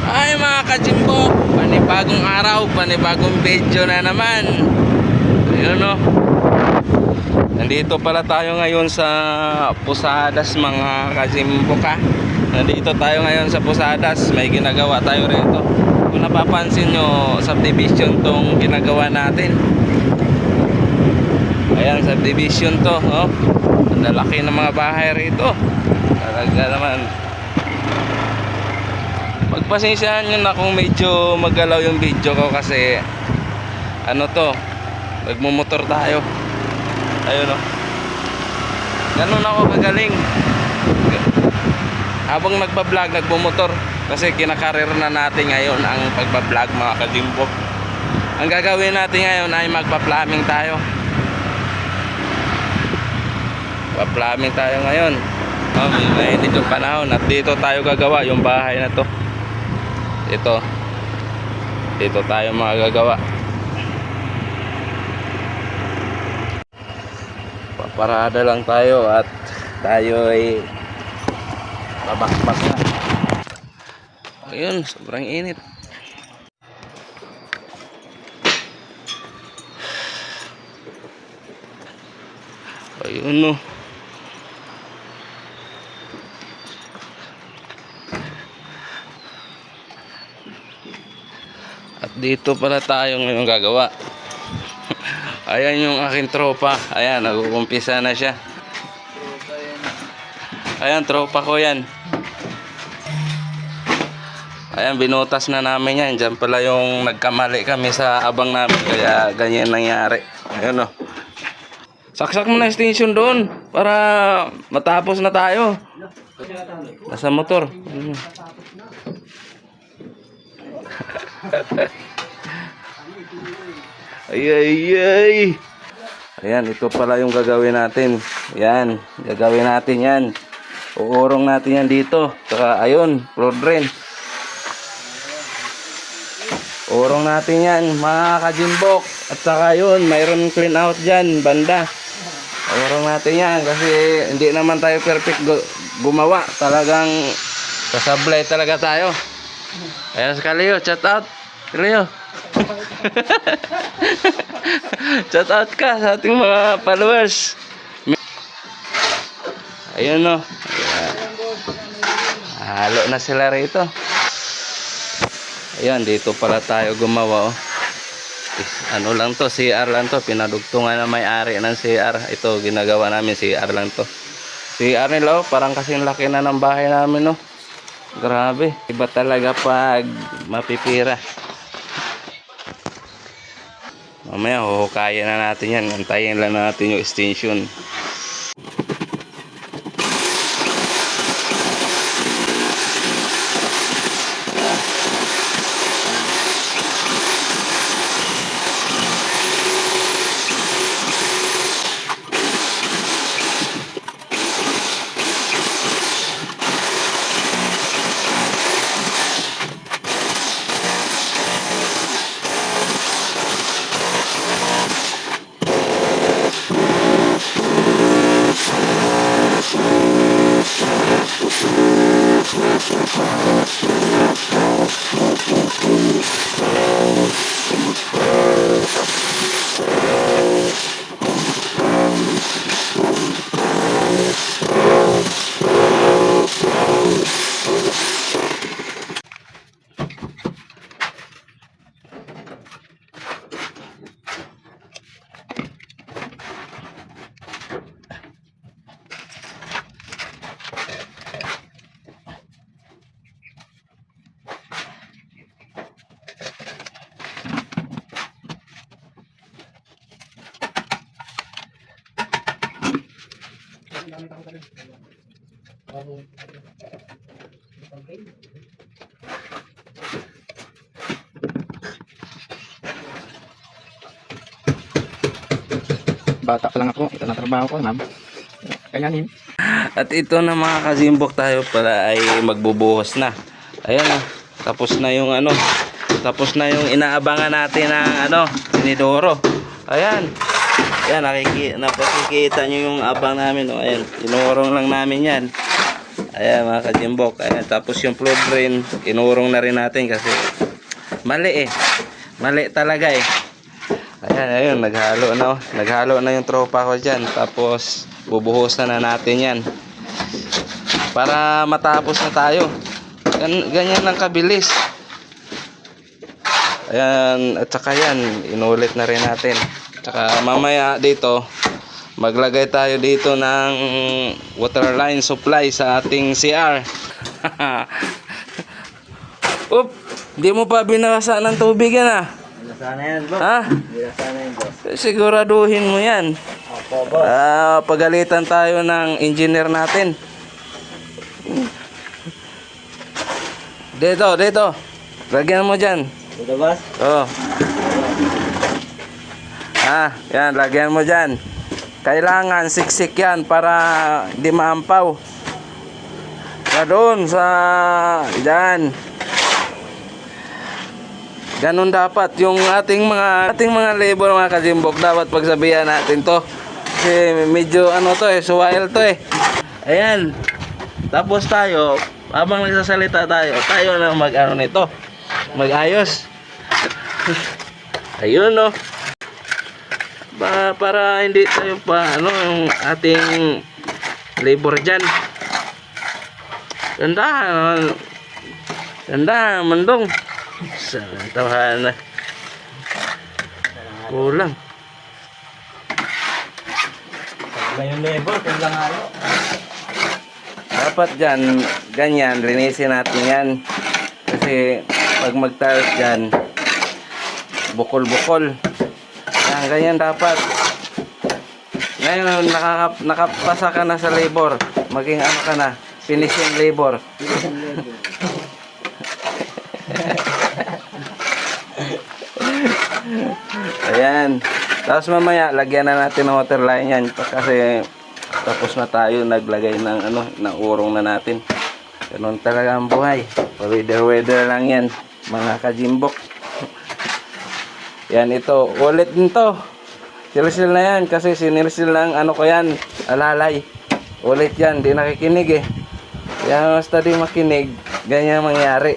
Ay mga kajimbok, panibagong araw, panibagong video na naman. Ayun o. Nandito pala tayo ngayon sa Posadas mga kajimbok ha. Nandito tayo ngayon sa Posadas, may ginagawa tayo rito. Kung napapansin nyo, subdivision tong ginagawa natin. Ayan, subdivision to, oh. Ang lalaki ng mga bahay rito. Talaga naman. Pagpasensyahan nyo na kung medyo magalaw yung video ko kasi ano to, nagmumotor tayo. Ayun o. Ganun ako kagaling. Habang nagbablog, nagmumotor. Kasi kinakarir na natin ngayon ang pagbablog mga kajimbok. Ang gagawin natin ngayon ay magpa-plumbing tayo. Pa-plumbing tayo ngayon. Oh, may mainit yung panahon at dito tayo gagawa yung bahay na to. Dito tayo magagawa. Paparada lang tayo at tayo ay babakbak na. Ayun, sobrang init. Ayun no. At dito pala tayo ngayon gagawa. Ayan yung aking tropa. Ayan, nag-uumpisa na siya. Ayan, tropa ko yan. Ayan, binutas na namin yan. Diyan pala yung nagkamali kami sa abang namin. Kaya ganyan nangyari. Ayan o. Saksak mo na extension doon. Para matapos na tayo. Nasa motor. Ay. Ayan, ito pala yung gagawin natin. Ayan, gagawin natin yan. Uurong natin yan dito. Saka ayun, floor drain. Urong natin yan mga kajimbok. At saka yun, mayroon clean out dyan, banda. Urong natin yan kasi hindi naman tayo perfect gumawa. Talagang sasablay talaga tayo. Ayan si Kaleo, chat out. Kaleo. Chat out ka sa ating mga followers. Ayun no. Halo na sila rito. Ayan, dito pala tayo gumawa oh. Ano lang to, CR lang to. Pinadugtungan na may-ari ng CR. Ito, ginagawa namin CR lang to. CR nila oh, parang kasing laki na ng bahay namin oh. Grabe, iba talaga pag mapipira. Mamaya huhukayan na natin yan. Antayin lang natin yung extension. Bata pa lang ako, ito na trabaho ko, ma'am. Kayanin. At ito na mga kajimbok, tayo pala ay magbubuhos na. Ayan oh, tapos na yung ano, tapos na yung inaabangan natin ng ano, tinidoro. Ayan. Ayan, napakikita nyo yung abang namin oh. Ayan, tinurong lang namin yan. Ayan mga kajimbok. Ayan, tapos yung floor drain, inurong na rin natin kasi mali eh. Mali talaga eh. Ayan, ayun, naghalo na yung tropa ko dyan. Tapos bubuhusan na natin yan para matapos na tayo. Ganyan lang kabilis. Ayan, at saka yan, inulit na rin natin. Tsaka mamaya dito, maglagay tayo dito ng water line supply sa ating CR. Up, di mo pa binasa ng tubig yan ah. Sana yan, boss. Ha? Sana yan, boss. Siguraduhin mo yan. Opo, boss. Pagalitan tayo ng engineer natin. Dito. Lagyan mo dyan. Dito, boss. Oh. Yan, lagyan mo dyan. Kailangan siksik yan para di maampaw. Doon sa dyan. Ganun dapat yung ating mga labor mga kajimbok, dapat pagsabihan natin to. Kasi medyo suwail to eh. Ayan. Tapos tayo, habang nagsasalita tayo na nito. Mag-ayos. Ayun no. Para hindi tayo yung ating labor dyan. Ganda, mandong. Tawahan na. Kulang. Ngayon na boss. Yung lang halo. Dapat dyan, ganyan, linisin natin yan. Kasi pag mag-tiles dyan, bukol-bukol. Ganyan dapat. Ngayon, nakapasa ka na sa labor. Maging ka na, finishing labor. Ayan. Tapos mamaya, lagyan na natin ng water line yan. Kasi tapos na tayo naglagay ng urong na natin. Ganun talaga ang buhay. Weather lang yan, mga kajimbok. Yan, ito. Ulit din to. Silsil na yan kasi sinilsil lang ko yan, alalay. Ulit yan, di nakikinig eh. Kaya basta di makinig, ganyan mangyari.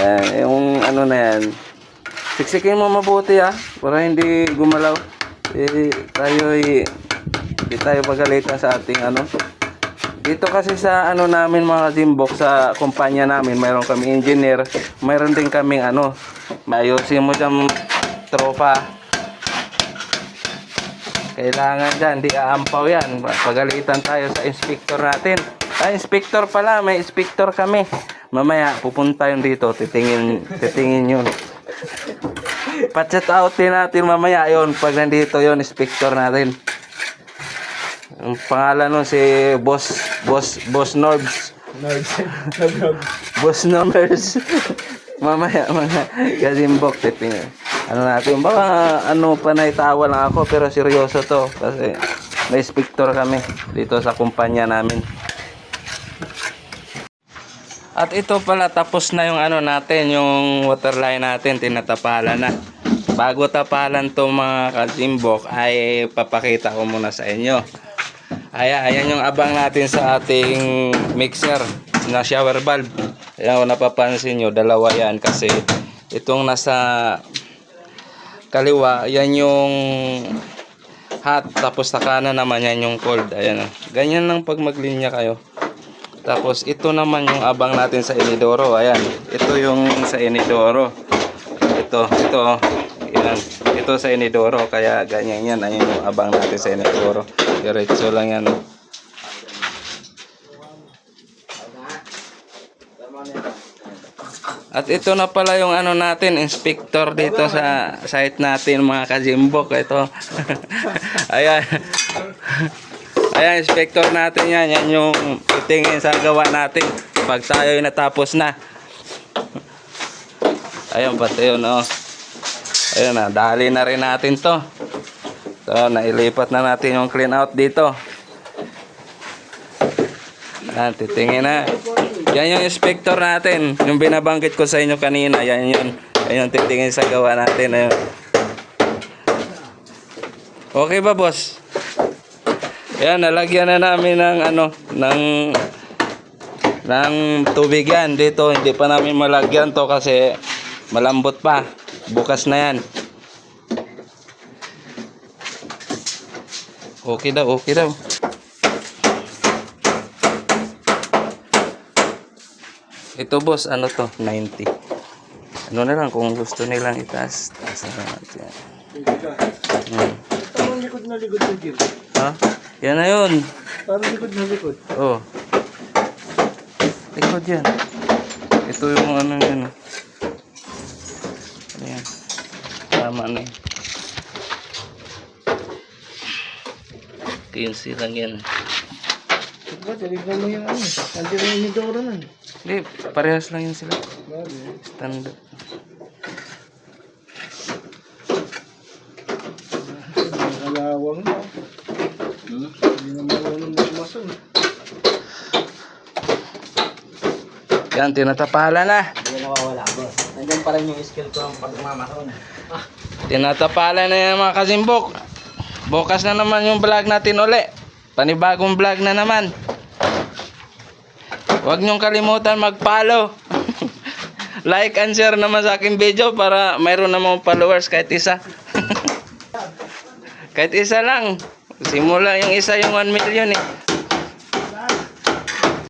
Yan, yung na yan. Siksikin mo mabuti para hindi gumalaw. Di tayo pagalitan sa ating Dito kasi sa namin mga jimbok, sa kumpanya namin, mayroon kami engineer, mayroon din kaming maayusin mo dyan tropa. Kailangan dyan, di aampaw yan. Pagalitan tayo sa inspector natin. Inspector pala, may inspector kami. Mamaya pupunta yun dito, titingin yun. Pa-chat out din natin mamaya yun pag nandito yun, inspector natin. Ang pangalan nun si Boss Norbs. Boss Norbs. Mamaya mga kajimbok, titingin. Natin, baka pa naitawa lang ako, pero seryoso to kasi may inspector kami dito sa kumpanya namin. At ito pala, tapos na yung natin, yung water line natin, tinatapalan na. Bago tapalan to mga kajimbok, ay papakita ko muna sa inyo. Ayan yung abang natin sa ating mixer na shower valve. Ayan, kung napapansin nyo, dalawa yan kasi itong nasa kaliwa, yan yung hot, tapos sa kanan naman yan yung cold. Ayan, ganyan lang pag maglinya kayo. Tapos ito naman yung abang natin sa inidoro. Ayan, ito yung sa inidoro. Ito yan, ito sa inidoro, kaya ganyan yan. Ayan yung abang natin sa inidoro. Diretso lang yan. At ito na pala yung natin, inspector dito sa site natin mga kajimbok. Ito. Ayan. Ayan, inspector natin yan. Yan yung titingin sa gawa natin pag tayo natapos na. Ayan, pati yun, Ayan na, dali na rin natin to. So, nailipat na natin yung clean out dito. Ayan, titingin na. Yan yung inspector natin. Yung binabanggit ko sa inyo kanina. Yan yun. Ayan yung titingin sa gawa natin. Ayan. Okay ba, boss? Yan, nalagyan na namin ng ng tubig yan. Dito, hindi pa namin malagyan to kasi malambot pa. Bukas na yan. Okay daw, okay daw. Ito boss, ano to? 90. Ano na lang kung gusto nilang itaas. Taas na natin. Parang likod na likod na Jim. Ha? Yan na yun. Parang likod na likod. Oh. Likod yan. Ito yung ano yan. Ayan. Tama na yun. 15 lang yan. Diba, tinignan mo yung ano. Nandiyan na yung Midoro nun. Hindi, parehas lang yun sila. Bago. Standard. Nakalawang na. Hindi na marunong magmason. Yan, tinatapala na. Hindi na nawawala, boss. Nandiyan pa rin yung skill ko ng pagmamason. Tinatapala na yan mga kasimbok. Bukas na naman yung vlog natin uli. Panibagong vlog na naman. Huwag niyong kalimutan mag-follow. Like and share naman sa aking video para mayroon namang followers kahit isa. Kahit isa lang. Simula yung isa yung 1 million eh.